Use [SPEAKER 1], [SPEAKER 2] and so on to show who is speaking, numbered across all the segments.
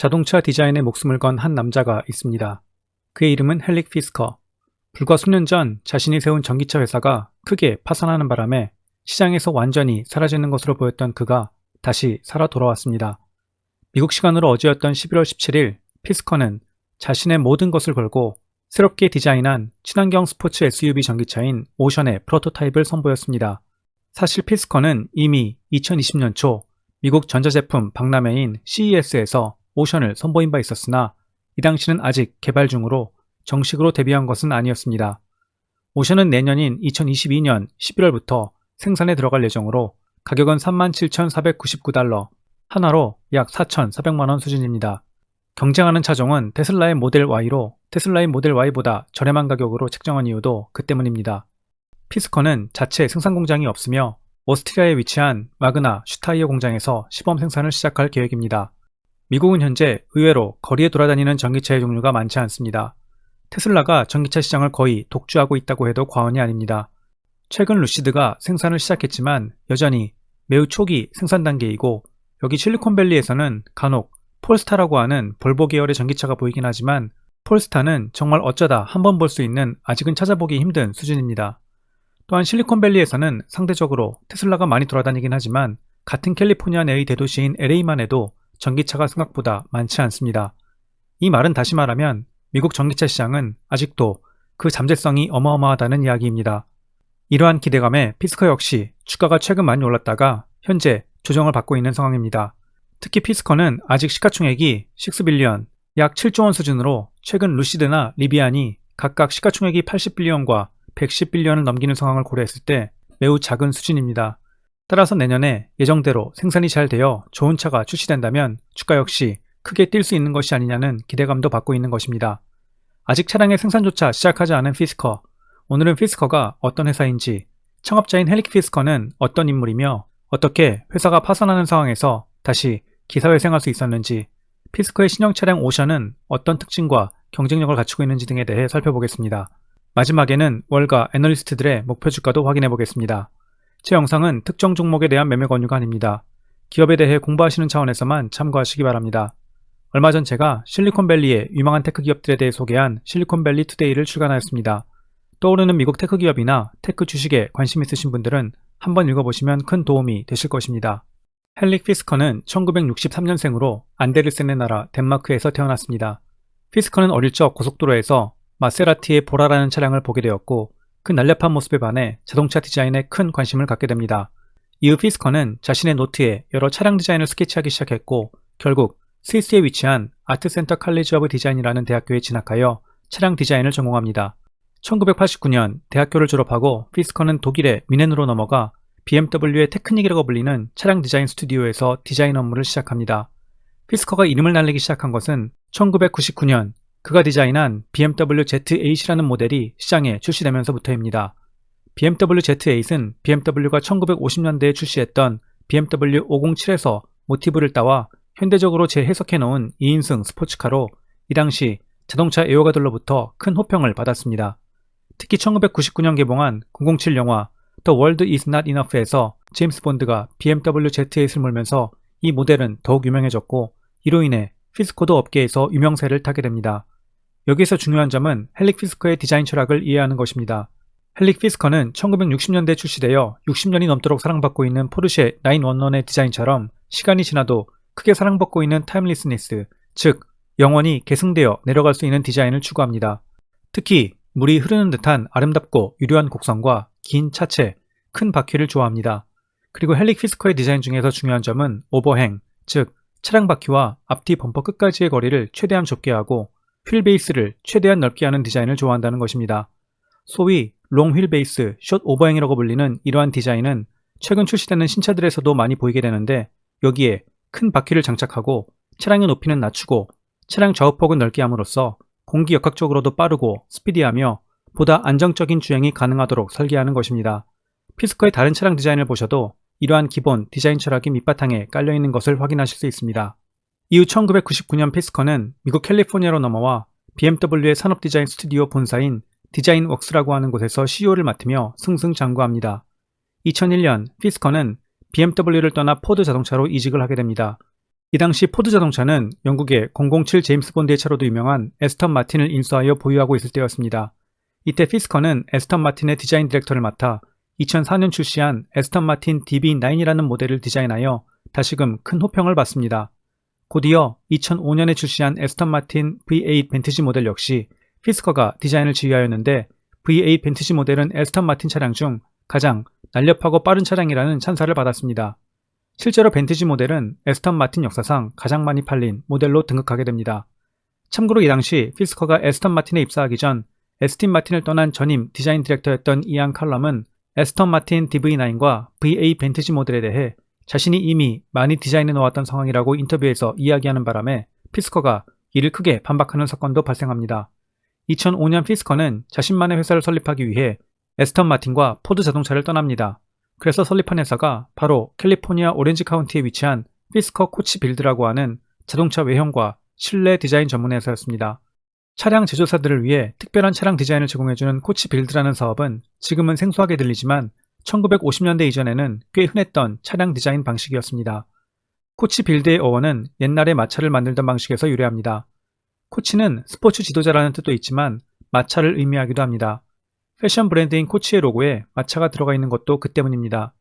[SPEAKER 1] 자동차 디자인에 목숨을 건 한 남자가 있습니다. 그의 이름은 헬릭 피스커. 불과 수년 전 자신이 세운 전기차 회사가 크게 파산하는 바람에 시장에서 완전히 사라지는 것으로 보였던 그가 다시 살아 돌아왔습니다. 미국 시간으로 어제였던 11월 17일, 피스커는 자신의 모든 것을 걸고 새롭게 디자인한 친환경 스포츠 SUV 전기차인 오션의 프로토타입을 선보였습니다. 사실 피스커는 이미 2020년 초 미국 전자제품 박람회인 CES에서 오션을 선보인 바 있었으나 이 당시는 아직 개발 중으로 정식으로 데뷔한 것은 아니었습니다. 오션은 내년인 2022년 11월부터 생산에 들어갈 예정으로 가격은 37,499달러, 하나로 약 4,400만원 수준입니다. 경쟁하는 차종은 테슬라의 모델 Y로 테슬라의 모델 Y보다 저렴한 가격으로 책정한 이유도 그 때문입니다. 피스커는 자체 생산 공장이 없으며 오스트리아에 위치한 마그나 슈타이어 공장에서 시범 생산을 시작할 계획입니다. 미국은 현재 의외로 거리에 돌아다니는 전기차의 종류가 많지 않습니다. 테슬라가 전기차 시장을 거의 독주하고 있다고 해도 과언이 아닙니다. 최근 루시드가 생산을 시작했지만 여전히 매우 초기 생산 단계이고, 여기 실리콘밸리에서는 간혹 폴스타라고 하는 볼보 계열의 전기차가 보이긴 하지만 폴스타는 정말 어쩌다 한번 볼 수 있는 아직은 찾아보기 힘든 수준입니다. 또한 실리콘밸리에서는 상대적으로 테슬라가 많이 돌아다니긴 하지만 같은 캘리포니아 내의 대도시인 LA만 해도 전기차가 생각보다 많지 않습니다. 이 말은 다시 말하면 미국 전기차 시장은 아직도 그 잠재성이 어마어마하다는 이야기입니다. 이러한 기대감에 피스커 역시 주가가 최근 많이 올랐다가 현재 조정을 받고 있는 상황입니다. 특히 피스커는 아직 시가총액이 6빌리언, 약 7조 원 수준으로 최근 루시드나 리비안이 각각 시가총액이 80빌리언과 110빌리언을 넘기는 상황을 고려했을 때 매우 작은 수준입니다. 따라서 내년에 예정대로 생산이 잘 되어 좋은 차가 출시된다면 주가 역시 크게 뛸 수 있는 것이 아니냐는 기대감도 받고 있는 것입니다. 아직 차량의 생산조차 시작하지 않은 피스커. 오늘은 피스커가 어떤 회사인지, 창업자인 헬릭 피스커는 어떤 인물이며 어떻게 회사가 파산하는 상황에서 다시 기사회생할 수 있었는지, 피스커의 신형 차량 오션은 어떤 특징과 경쟁력을 갖추고 있는지 등에 대해 살펴보겠습니다. 마지막에는 월가 애널리스트들의 목표 주가도 확인해 보겠습니다. 제 영상은 특정 종목에 대한 매매 권유가 아닙니다. 기업에 대해 공부하시는 차원에서만 참고하시기 바랍니다. 얼마 전 제가 실리콘밸리의 유망한 테크 기업들에 대해 소개한 실리콘밸리 투데이를 출간하였습니다. 떠오르는 미국 테크 기업이나 테크 주식에 관심 있으신 분들은 한번 읽어보시면 큰 도움이 되실 것입니다. 헬릭 피스커는 1963년생으로 안데르센의 나라 덴마크에서 태어났습니다. 피스커는 어릴 적 고속도로에서 마세라티의 보라라는 차량을 보게 되었고, 그 날렵한 모습에 반해 자동차 디자인에 큰 관심을 갖게 됩니다. 이후 피스커는 자신의 노트에 여러 차량 디자인을 스케치하기 시작했고, 결국 스위스에 위치한 아트센터 칼리지 오브 디자인이라는 대학교에 진학하여 차량 디자인을 전공합니다. 1989년 대학교를 졸업하고 피스커는 독일의 뮌헨으로 넘어가 BMW의 테크닉이라고 불리는 차량 디자인 스튜디오에서 디자인 업무를 시작합니다. 피스커가 이름을 날리기 시작한 것은 1999년 그가 디자인한 BMW Z8이라는 모델이 시장에 출시되면서부터입니다. BMW Z8은 BMW가 1950년대에 출시했던 BMW 507에서 모티브를 따와 현대적으로 재해석해 놓은 2인승 스포츠카로 이 당시 자동차 애호가들로부터 큰 호평을 받았습니다. 특히 1999년 개봉한 007 영화 The World Is Not Enough에서 제임스 본드가 BMW Z8을 몰면서 이 모델은 더욱 유명해졌고, 이로 인해 피스커도 업계에서 유명세를 타게 됩니다. 여기서 중요한 점은 헬릭 피스커의 디자인 철학을 이해하는 것입니다. 헬릭 피스커는 1960년대에 출시되어 60년이 넘도록 사랑받고 있는 포르쉐 911의 디자인처럼 시간이 지나도 크게 사랑받고 있는 타임리스니스, 즉 영원히 계승되어 내려갈 수 있는 디자인을 추구합니다. 특히 물이 흐르는 듯한 아름답고 유려한 곡선과 긴 차체, 큰 바퀴를 좋아합니다. 그리고 헬릭 피스커의 디자인 중에서 중요한 점은 오버행, 즉 차량 바퀴와 앞뒤 범퍼 끝까지의 거리를 최대한 좁게 하고 휠 베이스를 최대한 넓게 하는 디자인을 좋아한다는 것입니다. 소위 롱 휠 베이스, 숏 오버행이라고 불리는 이러한 디자인은 최근 출시되는 신차들에서도 많이 보이게 되는데, 여기에 큰 바퀴를 장착하고 차량의 높이는 낮추고 차량 좌우폭은 넓게 함으로써 공기역학적으로도 빠르고 스피디하며 보다 안정적인 주행이 가능하도록 설계하는 것입니다. 피스커의 다른 차량 디자인을 보셔도 이러한 기본 디자인 철학이 밑바탕에 깔려있는 것을 확인하실 수 있습니다. 이후 1999년 피스커는 미국 캘리포니아로 넘어와 BMW의 산업 디자인 스튜디오 본사인 디자인웍스라고 하는 곳에서 CEO를 맡으며 승승장구합니다. 2001년 피스커는 BMW를 떠나 포드 자동차로 이직을 하게 됩니다. 이 당시 포드 자동차는 영국의 007 제임스 본드의 차로도 유명한 에스턴 마틴을 인수하여 보유하고 있을 때였습니다. 이때 피스커는 에스턴 마틴의 디자인 디렉터를 맡아 2004년 출시한 에스턴 마틴 DB9이라는 모델을 디자인하여 다시금 큰 호평을 받습니다. 곧이어 2005년에 출시한 에스턴 마틴 V8 벤트지 모델 역시 피스커가 디자인을 지휘하였는데 V8 벤트지 모델은 에스턴 마틴 차량 중 가장 날렵하고 빠른 차량이라는 찬사를 받았습니다. 실제로 벤트지 모델은 에스턴 마틴 역사상 가장 많이 팔린 모델로 등극하게 됩니다. 참고로 이 당시 피스커가 에스턴 마틴에 입사하기 전 에스틴 마틴을 떠난 전임 디자인 디렉터였던 이안 칼럼은 에스턴 마틴 DV9과 V8 벤트지 모델에 대해 자신이 이미 많이 디자인해 놓았던 상황이라고 인터뷰에서 이야기하는 바람에 피스커가 이를 크게 반박하는 사건도 발생합니다. 2005년 피스커는 자신만의 회사를 설립하기 위해 에스턴 마틴과 포드 자동차를 떠납니다. 그래서 설립한 회사가 바로 캘리포니아 오렌지 카운티에 위치한 피스커 코치 빌드라고 하는 자동차 외형과 실내 디자인 전문 회사였습니다. 차량 제조사들을 위해 특별한 차량 디자인을 제공해주는 코치 빌드라는 사업은 지금은 생소하게 들리지만 1950년대 이전에는 꽤 흔했던 차량 디자인 방식이었습니다. 코치 빌드의 어원은 옛날에 마차를 만들던 방식에서 유래합니다. 코치는 스포츠 지도자라는 뜻도 있지만 마차를 의미하기도 합니다. 패션 브랜드인 코치의 로고에 마차가 들어가 있는 것도 그 때문입니다.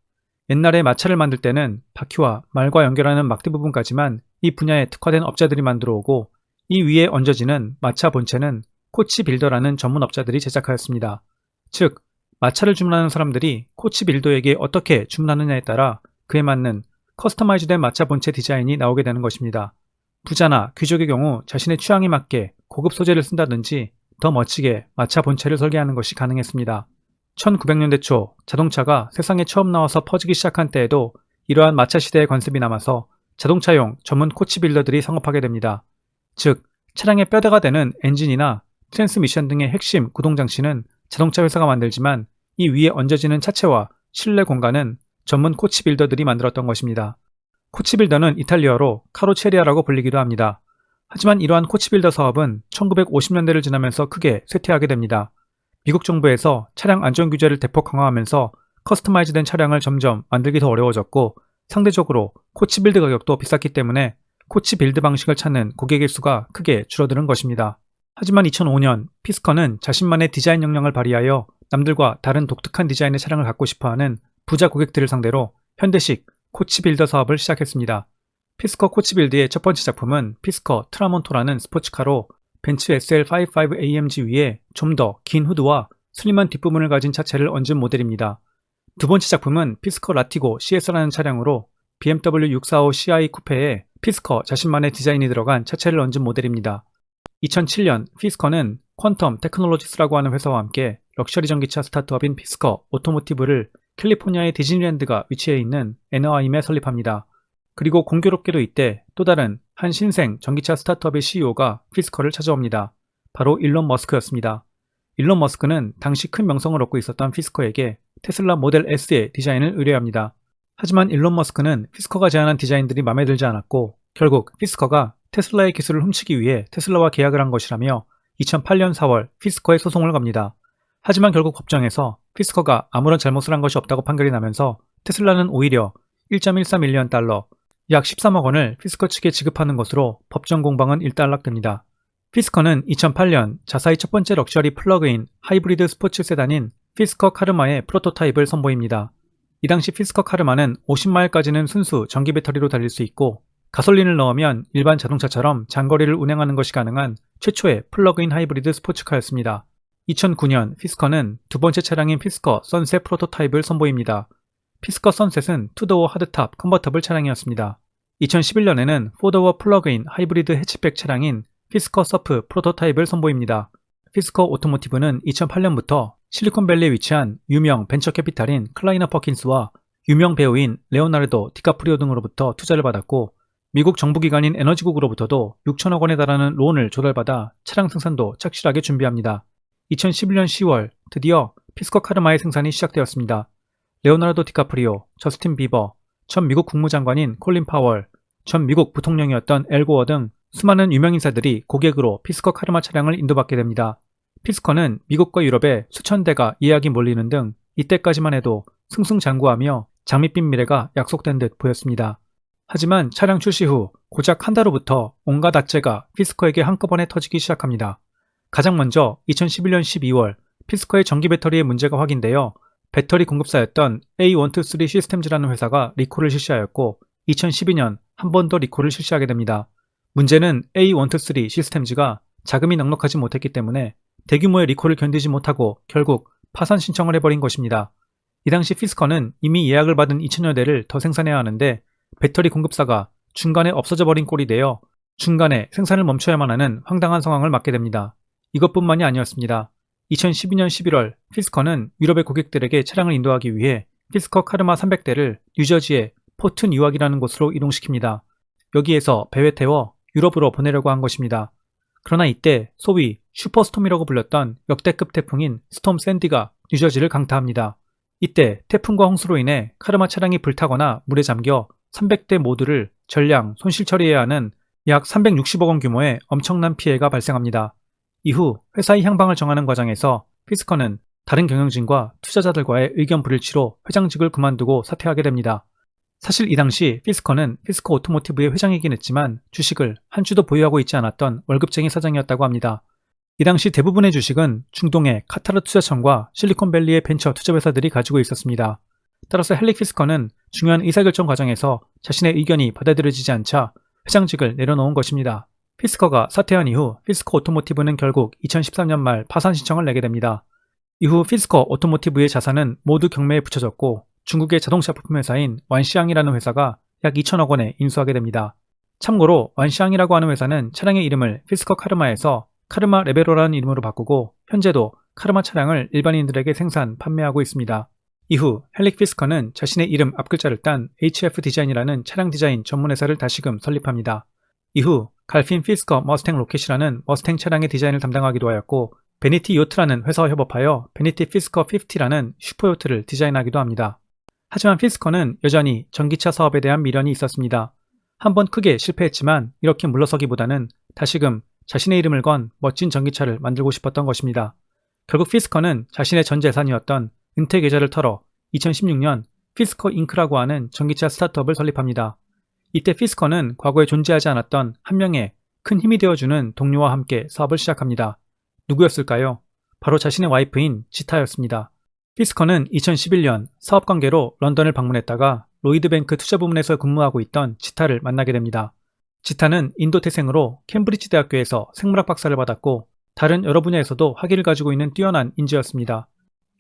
[SPEAKER 1] 옛날에 마차를 만들 때는 바퀴와 말과 연결하는 막대 부분까지만 이 분야에 특화된 업자들이 만들어 오고 이 위에 얹어지는 마차 본체는 코치 빌더라는 전문 업자들이 제작하였습니다. 즉, 마차를 주문하는 사람들이 코치 빌더에게 어떻게 주문하느냐에 따라 그에 맞는 커스터마이즈된 마차 본체 디자인이 나오게 되는 것입니다. 부자나 귀족의 경우 자신의 취향에 맞게 고급 소재를 쓴다든지 더 멋지게 마차 본체를 설계하는 것이 가능했습니다. 1900년대 초 자동차가 세상에 처음 나와서 퍼지기 시작한 때에도 이러한 마차 시대의 관습이 남아서 자동차용 전문 코치 빌더들이 성업하게 됩니다. 즉, 차량의 뼈대가 되는 엔진이나 트랜스미션 등의 핵심 구동 장치는 자동차 회사가 만들지만 이 위에 얹어지는 차체와 실내 공간은 전문 코치 빌더들이 만들었던 것입니다. 코치 빌더는 이탈리아어로 카로체리아라고 불리기도 합니다. 하지만 이러한 코치 빌더 사업은 1950년대를 지나면서 크게 쇠퇴하게 됩니다. 미국 정부에서 차량 안전 규제를 대폭 강화하면서 커스터마이즈된 차량을 점점 만들기 더 어려워졌고 상대적으로 코치 빌드 가격도 비쌌기 때문에 코치 빌드 방식을 찾는 고객의 수가 크게 줄어드는 것입니다. 하지만 2005년 피스커는 자신만의 디자인 역량을 발휘하여 남들과 다른 독특한 디자인의 차량을 갖고 싶어하는 부자 고객들을 상대로 현대식 코치 빌더 사업을 시작했습니다. 피스커 코치 빌드의 첫 번째 작품은 피스커 트라몬토라는 스포츠카로 벤츠 SL55AMG 위에 좀 더 긴 후드와 슬림한 뒷부분을 가진 차체를 얹은 모델입니다. 두 번째 작품은 피스커 라티고 CS라는 차량으로 BMW 645 CI 쿠페에 피스커 자신만의 디자인이 들어간 차체를 얹은 모델입니다. 2007년 피스커는 퀀텀 테크놀로지스라고 하는 회사와 함께 럭셔리 전기차 스타트업인 피스커 오토모티브를 캘리포니아의 디즈니랜드가 위치해 있는 애너하임에 설립합니다. 그리고 공교롭게도 이때 또 다른 한 신생 전기차 스타트업의 CEO가 피스커를 찾아옵니다. 바로 일론 머스크였습니다. 일론 머스크는 당시 큰 명성을 얻고 있었던 피스커에게 테슬라 모델 S의 디자인을 의뢰합니다. 하지만 일론 머스크는 피스커가 제안한 디자인들이 마음에 들지 않았고 결국 피스커가 테슬라의 기술을 훔치기 위해 테슬라와 계약을 한 것이라며 2008년 4월 피스커에 소송을 겁니다. 하지만 결국 법정에서 피스커가 아무런 잘못을 한 것이 없다고 판결이 나면서 테슬라는 오히려 1.13밀리언 달러, 약 13억 원을 피스커 측에 지급하는 것으로 법정 공방은 일단락됩니다. 피스커는 2008년 자사의 첫 번째 럭셔리 플러그인 하이브리드 스포츠 세단인 피스커 카르마의 프로토타입을 선보입니다. 이 당시 피스커 카르마는 50마일까지는 순수 전기 배터리로 달릴 수 있고 가솔린을 넣으면 일반 자동차처럼 장거리를 운행하는 것이 가능한 최초의 플러그인 하이브리드 스포츠카였습니다. 2009년 피스커는 두 번째 차량인 피스커 선셋 프로토타입을 선보입니다. 피스커 선셋은 투도어 하드탑 컨버터블 차량이었습니다. 2011년에는 포도어 플러그인 하이브리드 해치백 차량인 피스커 서프 프로토타입을 선보입니다. 피스커 오토모티브는 2008년부터 실리콘밸리에 위치한 유명 벤처 캐피탈인 클라이너 퍼킨스와 유명 배우인 레오나르도 디카프리오 등으로부터 투자를 받았고 미국 정부기관인 에너지국으로부터도 6천억 원에 달하는 론을 조달받아 차량 생산도 착실하게 준비합니다. 2011년 10월 드디어 피스커 카르마의 생산이 시작되었습니다. 레오나르도 디카프리오, 저스틴 비버, 전 미국 국무장관인 콜린 파월, 전 미국 부통령이었던 엘 고어 등 수많은 유명인사들이 고객으로 피스커 카르마 차량을 인도받게 됩니다. 피스커는 미국과 유럽에 수천 대가 예약이 몰리는 등 이때까지만 해도 승승장구하며 장밋빛 미래가 약속된 듯 보였습니다. 하지만 차량 출시 후 고작 한 달 후부터 온갖 악재가 피스커에게 한꺼번에 터지기 시작합니다. 가장 먼저 2011년 12월 피스커의 전기 배터리에 문제가 확인되어 배터리 공급사였던 A123 시스템즈라는 회사가 리콜을 실시하였고 2012년 한 번 더 리콜을 실시하게 됩니다. 문제는 A123 시스템즈가 자금이 넉넉하지 못했기 때문에 대규모의 리콜을 견디지 못하고 결국 파산 신청을 해버린 것입니다. 이 당시 피스커는 이미 예약을 받은 2000여 대를 더 생산해야 하는데 배터리 공급사가 중간에 없어져 버린 꼴이 되어 중간에 생산을 멈춰야만 하는 황당한 상황을 맞게 됩니다. 이것뿐만이 아니었습니다. 2012년 11월 피스커는 유럽의 고객들에게 차량을 인도하기 위해 피스커 카르마 300대를 뉴저지의 포트 뉴악이라는 곳으로 이동시킵니다. 여기에서 배에 태워 유럽으로 보내려고 한 것입니다. 그러나 이때 소위 슈퍼스톰이라고 불렸던 역대급 태풍인 스톰 샌디가 뉴저지를 강타합니다. 이때 태풍과 홍수로 인해 카르마 차량이 불타거나 물에 잠겨 300대 모두를 전량 손실 처리해야 하는 약 360억 원 규모의 엄청난 피해가 발생합니다. 이후 회사의 향방을 정하는 과정에서 피스커는 다른 경영진과 투자자들과의 의견 불일치로 회장직을 그만두고 사퇴하게 됩니다. 사실 이 당시 피스커는 피스커 오토모티브의 회장이긴 했지만 주식을 한 주도 보유하고 있지 않았던 월급쟁이 사장이었다고 합니다. 이 당시 대부분의 주식은 중동의 카타르 투자청과 실리콘밸리의 벤처 투자회사들이 가지고 있었습니다. 따라서 헬릭 피스커는 중요한 의사결정 과정에서 자신의 의견이 받아들여지지 않자 회장직을 내려놓은 것입니다. 피스커가 사퇴한 이후 피스커 오토모티브는 결국 2013년 말 파산 신청을 내게 됩니다. 이후 피스커 오토모티브의 자산은 모두 경매에 붙여졌고 중국의 자동차 부품 회사인 완시앙이라는 회사가 약 2천억 원에 인수하게 됩니다. 참고로 완시앙이라고 하는 회사는 차량의 이름을 피스커 카르마에서 카르마 레베로라는 이름으로 바꾸고 현재도 카르마 차량을 일반인들에게 생산, 판매하고 있습니다. 이후 헬릭 피스커는 자신의 이름 앞글자를 딴 HF 디자인이라는 차량 디자인 전문 회사를 다시금 설립합니다. 이후 갈핀 피스커 머스탱 로켓이라는 머스탱 차량의 디자인을 담당하기도 하였고 베니티 요트라는 회사와 협업하여 베니티 피스커 50라는 슈퍼요트를 디자인하기도 합니다. 하지만 피스커는 여전히 전기차 사업에 대한 미련이 있었습니다. 한번 크게 실패했지만 이렇게 물러서기보다는 다시금 자신의 이름을 건 멋진 전기차를 만들고 싶었던 것입니다. 결국 피스커는 자신의 전 재산이었던 은퇴 계좌를 털어 2016년 피스커 잉크라고 하는 전기차 스타트업을 설립합니다. 이때 피스커는 과거에 존재하지 않았던 한 명의 큰 힘이 되어주는 동료와 함께 사업을 시작합니다. 누구였을까요? 바로 자신의 와이프인 지타였습니다. 피스커는 2011년 사업관계로 런던을 방문했다가 로이드뱅크 투자부문에서 근무하고 있던 지타를 만나게 됩니다. 지타는 인도 태생으로 캠브리지 대학교에서 생물학 박사를 받았고 다른 여러 분야에서도 학위를 가지고 있는 뛰어난 인재였습니다.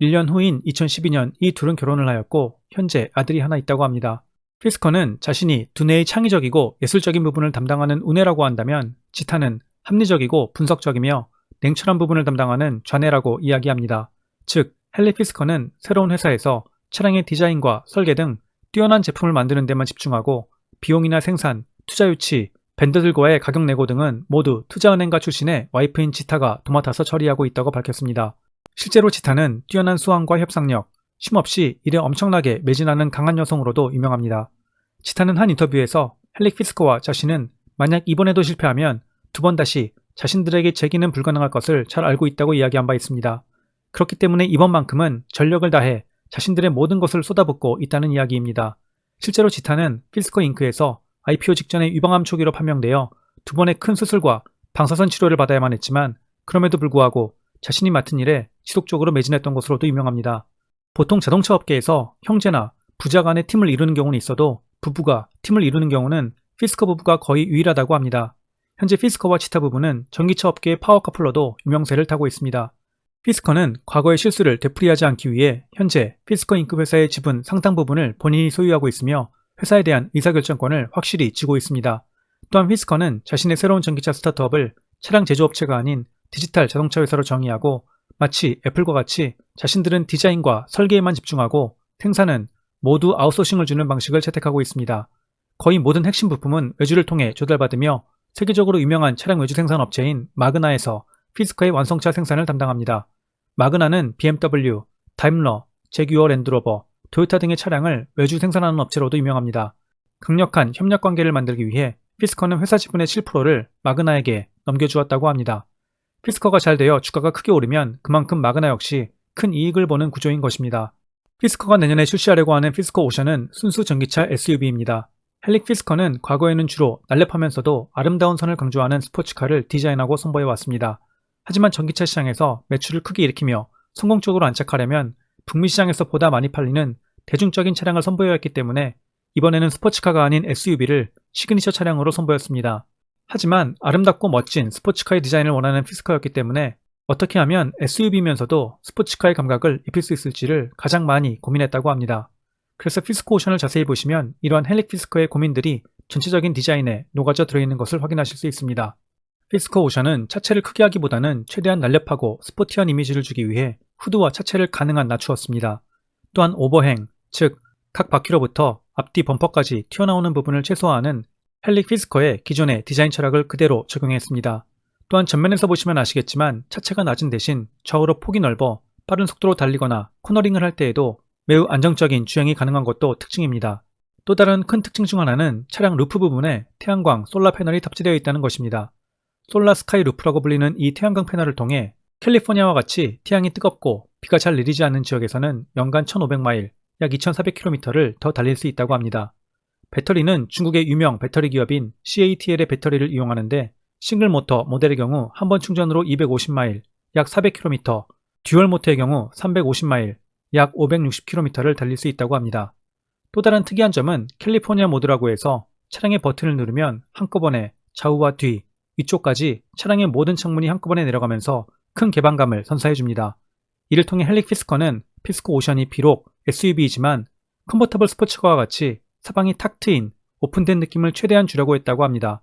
[SPEAKER 1] 1년 후인 2012년 이 둘은 결혼을 하였고 현재 아들이 하나 있다고 합니다. 피스커는 자신이 두뇌의 창의적이고 예술적인 부분을 담당하는 우뇌라고 한다면 지타는 합리적이고 분석적이며 냉철한 부분을 담당하는 좌뇌라고 이야기합니다. 즉 헨리 피스커는 새로운 회사에서 차량의 디자인과 설계 등 뛰어난 제품을 만드는 데만 집중하고 비용이나 생산, 투자 유치, 벤더들과의 가격 내고 등은 모두 투자은행가 출신의 와이프인 지타가 도맡아서 처리하고 있다고 밝혔습니다. 실제로 지타는 뛰어난 수완과 협상력, 쉼없이 일에 엄청나게 매진하는 강한 여성으로도 유명합니다. 지타는 한 인터뷰에서 헨릭 피스커와 자신은 만약 이번에도 실패하면 두 번 다시 자신들에게 재기는 불가능할 것을 잘 알고 있다고 이야기한 바 있습니다. 그렇기 때문에 이번만큼은 전력을 다해 자신들의 모든 것을 쏟아붓고 있다는 이야기입니다. 실제로 지타는 피스커 잉크에서 IPO 직전에 유방암 초기로 판명되어 두 번의 큰 수술과 방사선 치료를 받아야만 했지만 그럼에도 불구하고 자신이 맡은 일에 지속적으로 매진했던 것으로도 유명합니다. 보통 자동차 업계에서 형제나 부자 간의 팀을 이루는 경우는 있어도 부부가 팀을 이루는 경우는 피스커 부부가 거의 유일하다고 합니다. 현재 피스커와 지타 부부는 전기차 업계의 파워 커플러도 유명세를 타고 있습니다. 피스커는 과거의 실수를 되풀이하지 않기 위해 현재 피스커 잉크 회사의 지분 상당 부분을 본인이 소유하고 있으며 회사에 대한 의사결정권을 확실히 쥐고 있습니다. 또한 피스커는 자신의 새로운 전기차 스타트업을 차량 제조업체가 아닌 디지털 자동차 회사로 정의하고 마치 애플과 같이 자신들은 디자인과 설계에만 집중하고 생산은 모두 아웃소싱을 주는 방식을 채택하고 있습니다. 거의 모든 핵심 부품은 외주를 통해 조달받으며 세계적으로 유명한 차량 외주 생산 업체인 마그나에서 피스커의 완성차 생산을 담당합니다. 마그나는 BMW, 다임러, 제규어 랜드로버, 토요타 등의 차량을 외주 생산하는 업체로도 유명합니다. 강력한 협력 관계를 만들기 위해 피스커는 회사 지분의 7%를 마그나에게 넘겨주었다고 합니다. 피스커가 잘 되어 주가가 크게 오르면 그만큼 마그나 역시 큰 이익을 보는 구조인 것입니다. 피스커가 내년에 출시하려고 하는 피스커 오션은 순수 전기차 SUV입니다. 헬릭 피스커는 과거에는 주로 날렵하면서도 아름다운 선을 강조하는 스포츠카를 디자인하고 선보여왔습니다. 하지만 전기차 시장에서 매출을 크게 일으키며 성공적으로 안착하려면 북미 시장에서 보다 많이 팔리는 대중적인 차량을 선보여야 했기 때문에 이번에는 스포츠카가 아닌 SUV를 시그니처 차량으로 선보였습니다. 하지만 아름답고 멋진 스포츠카의 디자인을 원하는 피스커였기 때문에 어떻게 하면 SUV면서도 스포츠카의 감각을 입힐 수 있을지를 가장 많이 고민했다고 합니다. 그래서 피스코 오션을 자세히 보시면 이러한 헬릭 피스커의 고민들이 전체적인 디자인에 녹아져 들어있는 것을 확인하실 수 있습니다. 피스코 오션은 차체를 크게 하기보다는 최대한 날렵하고 스포티한 이미지를 주기 위해 후드와 차체를 가능한 낮추었습니다. 또한 오버행, 즉 각 바퀴로부터 앞뒤 범퍼까지 튀어나오는 부분을 최소화하는 헬릭 피스커의 기존의 디자인 철학을 그대로 적용했습니다. 또한 전면에서 보시면 아시겠지만 차체가 낮은 대신 좌우로 폭이 넓어 빠른 속도로 달리거나 코너링을 할 때에도 매우 안정적인 주행이 가능한 것도 특징입니다. 또 다른 큰 특징 중 하나는 차량 루프 부분에 태양광 솔라 패널이 탑재되어 있다는 것입니다. 솔라 스카이 루프라고 불리는 이 태양광 패널을 통해 캘리포니아와 같이 태양이 뜨겁고 비가 잘 내리지 않는 지역에서는 연간 1500마일, 약 2400km를 더 달릴 수 있다고 합니다. 배터리는 중국의 유명 배터리 기업인 CATL의 배터리를 이용하는데 싱글 모터 모델의 경우 한 번 충전으로 250마일, 약 400km, 듀얼 모터의 경우 350마일, 약 560km를 달릴 수 있다고 합니다. 또 다른 특이한 점은 캘리포니아 모드라고 해서 차량의 버튼을 누르면 한꺼번에 좌우와 뒤, 위쪽까지 차량의 모든 창문이 한꺼번에 내려가면서 큰 개방감을 선사해줍니다. 이를 통해 헬릭 피스커는 피스코 오션이 비록 SUV이지만 컨버터블 스포츠카와 같이 사방이 탁 트인 오픈된 느낌을 최대한 주려고 했다고 합니다.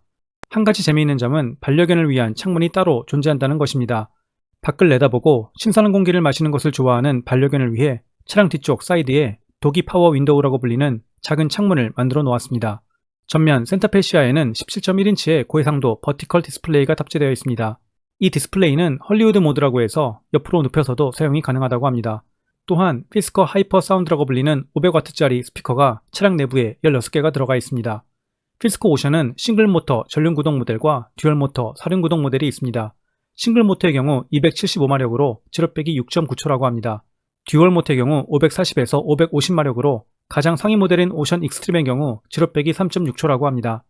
[SPEAKER 1] 한 가지 재미있는 점은 반려견을 위한 창문이 따로 존재한다는 것입니다. 밖을 내다보고 신선한 공기를 마시는 것을 좋아하는 반려견을 위해 차량 뒤쪽 사이드에 도기 파워 윈도우라고 불리는 작은 창문을 만들어 놓았습니다. 전면 센터페시아에는 17.1인치의 고해상도 버티컬 디스플레이가 탑재되어 있습니다. 이 디스플레이는 헐리우드 모드라고 해서 옆으로 눕혀서도 사용이 가능하다고 합니다. 또한 피스커 하이퍼 사운드라고 불리는 500W짜리 스피커가 차량 내부에 16개가 들어가 있습니다. 피스코 오션은 싱글 모터 전륜 구동 모델과 듀얼 모터 사륜 구동 모델이 있습니다. 싱글 모터의 경우 275마력으로 제로백이 6.9초라고 합니다. 듀얼 모터의 경우 540에서 550마력으로 가장 상위 모델인 오션 익스트림의 경우 제로백이 3.6초라고 합니다.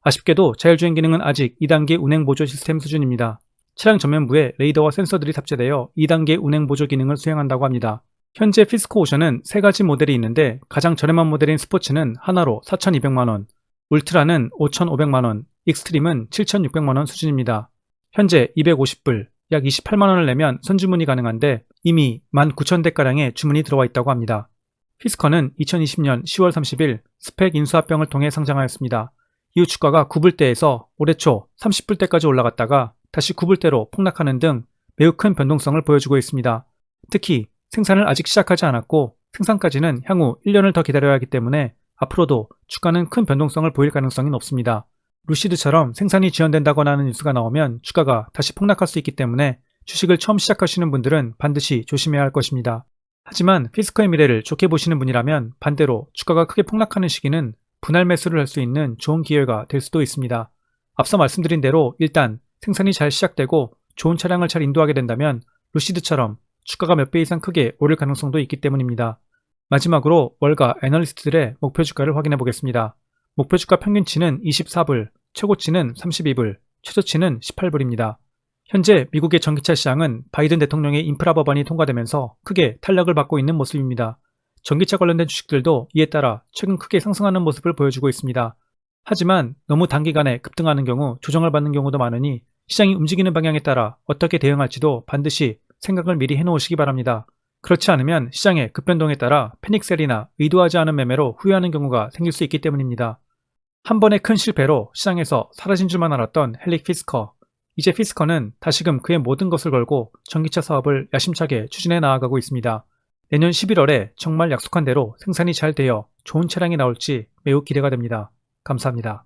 [SPEAKER 1] 아쉽게도 자율주행 기능은 아직 2단계 운행 보조 시스템 수준입니다. 차량 전면부에 레이더와 센서들이 탑재되어 2단계 운행 보조 기능을 수행한다고 합니다. 현재 피스코 오션은 3가지 모델이 있는데 가장 저렴한 모델인 스포츠는 하나로 4,200만원, 울트라는 5,500만원, 익스트림은 7,600만원 수준입니다. 현재 250불, 약 28만원을 내면 선주문이 가능한데 이미 19,000대가량의 주문이 들어와 있다고 합니다. 피스커는 2020년 10월 30일 스펙 인수합병을 통해 상장하였습니다. 이후 주가가 9불대에서 올해 초 30불대까지 올라갔다가 다시 9불대로 폭락하는 등 매우 큰 변동성을 보여주고 있습니다. 특히 생산을 아직 시작하지 않았고 생산까지는 향후 1년을 더 기다려야 하기 때문에 앞으로도 주가는 큰 변동성을 보일 가능성이 높습니다. 루시드처럼 생산이 지연된다거나 하는 뉴스가 나오면 주가가 다시 폭락할 수 있기 때문에 주식을 처음 시작하시는 분들은 반드시 조심해야 할 것입니다. 하지만 피스커의 미래를 좋게 보시는 분이라면 반대로 주가가 크게 폭락하는 시기는 분할 매수를 할 수 있는 좋은 기회가 될 수도 있습니다. 앞서 말씀드린 대로 일단 생산이 잘 시작되고 좋은 차량을 잘 인도하게 된다면 루시드처럼 주가가 몇 배 이상 크게 오를 가능성도 있기 때문입니다. 마지막으로 월가 애널리스트들의 목표 주가를 확인해 보겠습니다. 목표 주가 평균치는 24불, 최고치는 32불, 최저치는 18불입니다. 현재 미국의 전기차 시장은 바이든 대통령의 인프라 법안이 통과되면서 크게 탄력을 받고 있는 모습입니다. 전기차 관련된 주식들도 이에 따라 최근 크게 상승하는 모습을 보여주고 있습니다. 하지만 너무 단기간에 급등하는 경우 조정을 받는 경우도 많으니 시장이 움직이는 방향에 따라 어떻게 대응할지도 반드시 생각을 미리 해놓으시기 바랍니다. 그렇지 않으면 시장의 급변동에 따라 패닉셀이나 의도하지 않은 매매로 후회하는 경우가 생길 수 있기 때문입니다. 한 번의 큰 실패로 시장에서 사라진 줄만 알았던 헬릭 피스커. 이제 피스커는 다시금 그의 모든 것을 걸고 전기차 사업을 야심차게 추진해 나아가고 있습니다. 내년 11월에 정말 약속한 대로 생산이 잘 되어 좋은 차량이 나올지 매우 기대가 됩니다. 감사합니다.